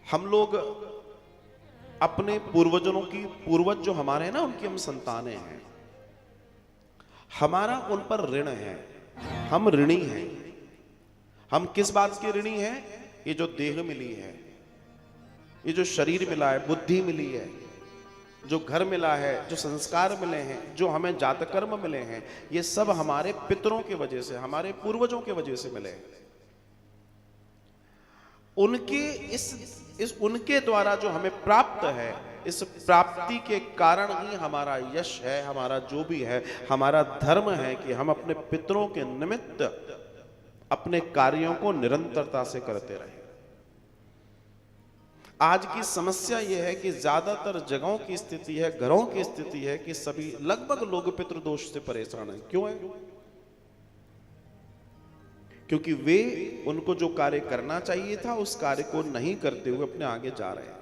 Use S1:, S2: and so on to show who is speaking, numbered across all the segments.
S1: हम लोग अपने पूर्वजों की, पूर्वज जो हमारे हैं ना, उनकी हम संतानें हैं। हमारा उन पर ऋण है, हम ऋणी हैं। हम किस बात के ऋणी हैं? ये जो देह मिली है, ये जो शरीर मिला है, बुद्धि मिली है, जो घर मिला है, जो संस्कार मिले हैं, जो हमें जातकर्म मिले हैं, ये सब हमारे पितरों की वजह से, हमारे पूर्वजों की वजह से मिले हैं। उनके इस उनके द्वारा जो हमें प्राप्त है, इस प्राप्ति के कारण ही हमारा यश है, हमारा जो भी है, हमारा धर्म है कि हम अपने पितरों के निमित्त अपने कार्यों को निरंतरता से करते रहें। आज की समस्या यह है कि ज्यादातर जगहों की स्थिति है, घरों की स्थिति है कि सभी लगभग लोग पितृदोष से परेशान हैं। क्यों है? क्योंकि वे उनको जो कार्य करना चाहिए था उस कार्य को नहीं करते हुए अपने आगे जा रहे हैं।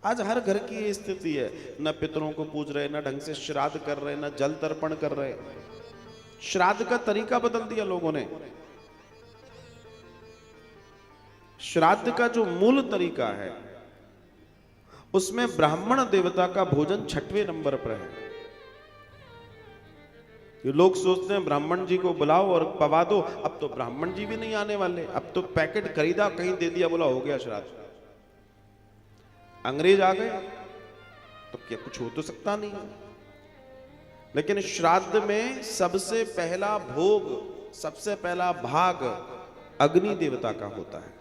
S1: आज हर घर की ये स्थिति है, न पितरों को पूज रहे, न ढंग से श्राद्ध कर रहे, न जल तर्पण कर रहे। श्राद्ध का तरीका बदल दिया लोगों ने। श्राद्ध का जो मूल तरीका है उसमें ब्राह्मण देवता का भोजन 6वें नंबर पर है। ये लोग सोचते हैं ब्राह्मण जी को बुलाओ और पवा दो। अब तो ब्राह्मण जी भी नहीं आने वाले, अब तो पैकेट खरीदा, कहीं दे दिया, बोला हो गया श्राद्ध। अंग्रेज आ गए तो क्या कुछ हो तो सकता नहीं है। लेकिन श्राद्ध में सबसे पहला भोग, सबसे पहला भाग अग्नि देवता का होता है।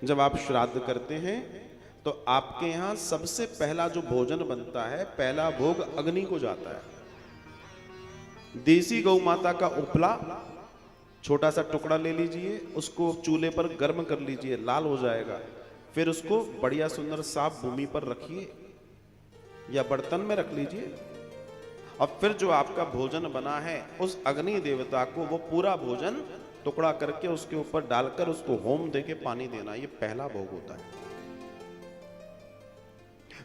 S1: जब आप श्राद्ध करते हैं तो आपके यहां सबसे पहला जो भोजन बनता है, पहला भोग अग्नि को जाता है। देसी गौ माता का उपला छोटा सा टुकड़ा ले लीजिए, उसको चूल्हे पर गर्म कर लीजिए, लाल हो जाएगा। फिर उसको बढ़िया सुंदर साफ भूमि पर रखिए या बर्तन में रख लीजिए, और फिर जो आपका भोजन बना है उस अग्नि देवता को वो पूरा भोजन टुकड़ा करके उसके ऊपर डालकर उसको होम देके पानी देना। ये पहला भोग होता है।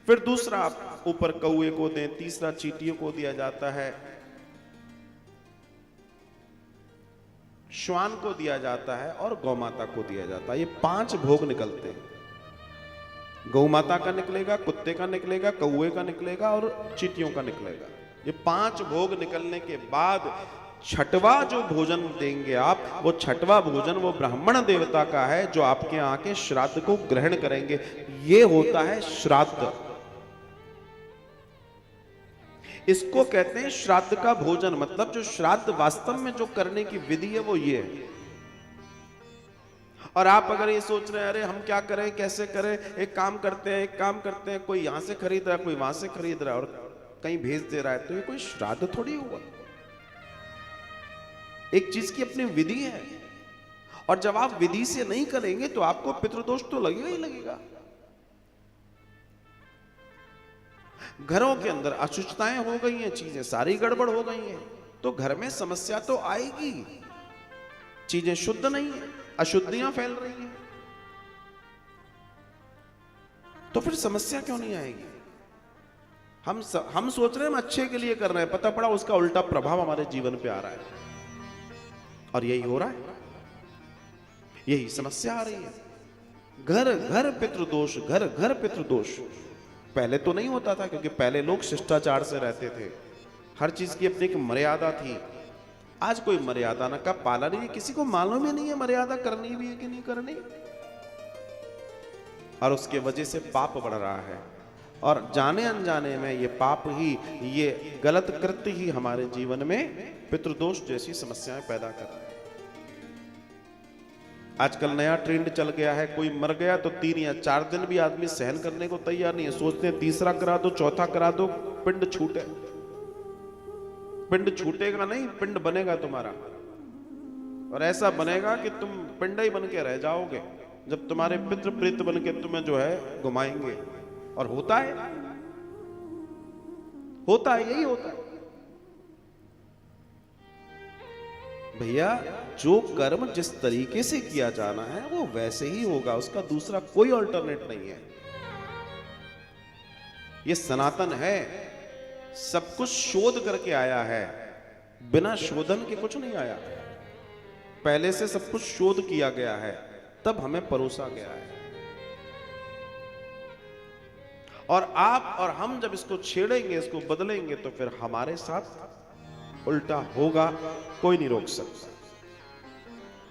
S1: फिर दूसरा आप ऊपर कौए को दें, तीसरा चींटियों को दिया जाता है, श्वान को दिया जाता है और गौ माता को दिया जाता है। ये 5 भोग निकलते हैं। गौ माता का निकलेगा, कुत्ते का निकलेगा, कौए का निकलेगा और चींटियों का निकलेगा। ये 5 भोग निकलने के बाद 6वां जो भोजन देंगे आप, वो 6वां भोजन वो ब्राह्मण देवता का है जो आपके यहाँ के श्राद्ध को ग्रहण करेंगे। ये होता है श्राद्ध। इसको कहते हैं श्राद्ध का भोजन। मतलब जो श्राद्ध वास्तव में जो करने की विधि है वो ये है। और आप अगर ये सोच रहे हैं अरे हम क्या करें, कैसे करें, एक काम करते हैं, कोई यहां से खरीद रहा है, कोई वहां से खरीद रहा है और कहीं भेज दे रहा है, तो ये कोई श्राद्ध थोड़ी हुआ। एक चीज की अपनी विधि है, और जब आप विधि से नहीं करेंगे तो आपको पितृदोष तो लगेगा ही लगेगा। घरों के अंदर अशुद्धताएं हो गई हैं, चीजें सारी गड़बड़ हो गई हैं, तो घर में समस्या तो आएगी। चीजें शुद्ध नहीं है, अशुद्धियां फैल रही हैं, तो फिर समस्या क्यों नहीं आएगी? हम सोच रहे हैं हम अच्छे के लिए कर रहे हैं, पता पड़ा उसका उल्टा प्रभाव हमारे जीवन पे आ रहा है। और यही हो रहा है, यही समस्या आ रही है। घर घर पितृदोष, घर घर पितृदोष। पहले तो नहीं होता था, क्योंकि पहले लोग शिष्टाचार से रहते थे, हर चीज की अपनी एक मर्यादा थी। आज कोई मर्यादा का पालन नहीं, किसी को मालूम ही नहीं है मर्यादा करनी भी है कि नहीं करनी, और उसके वजह से पाप बढ़ रहा है। और जाने अनजाने में ये पाप ही, ये गलत कृत्य ही हमारे जीवन में पितृदोष जैसी समस्याएं पैदा कर रहे हैं। आजकल नया ट्रेंड चल गया है, कोई मर गया तो 3 या 4 दिन भी आदमी सहन करने को तैयार नहीं है। सोचते हैं तीसरा करा दो, चौथा करा दो, पिंड छूटे। पिंड छूटेगा नहीं, पिंड बनेगा तुम्हारा, और ऐसा बनेगा कि तुम पिंड ही बन के रह जाओगे, जब तुम्हारे पितृ प्रीत बन के तुम्हें जो है घुमाएंगे। और होता है, यही होता है भैया। जो कर्म जिस तरीके से किया जाना है वो वैसे ही होगा, उसका दूसरा कोई अल्टरनेट नहीं है। ये सनातन है, सब कुछ शोध करके आया है, बिना शोधन के कुछ नहीं आया। पहले से सब कुछ शोध किया गया है, तब हमें परोसा गया है। और आप और हम जब इसको छेड़ेंगे, इसको बदलेंगे, तो फिर हमारे साथ उल्टा होगा, कोई नहीं रोक सकता।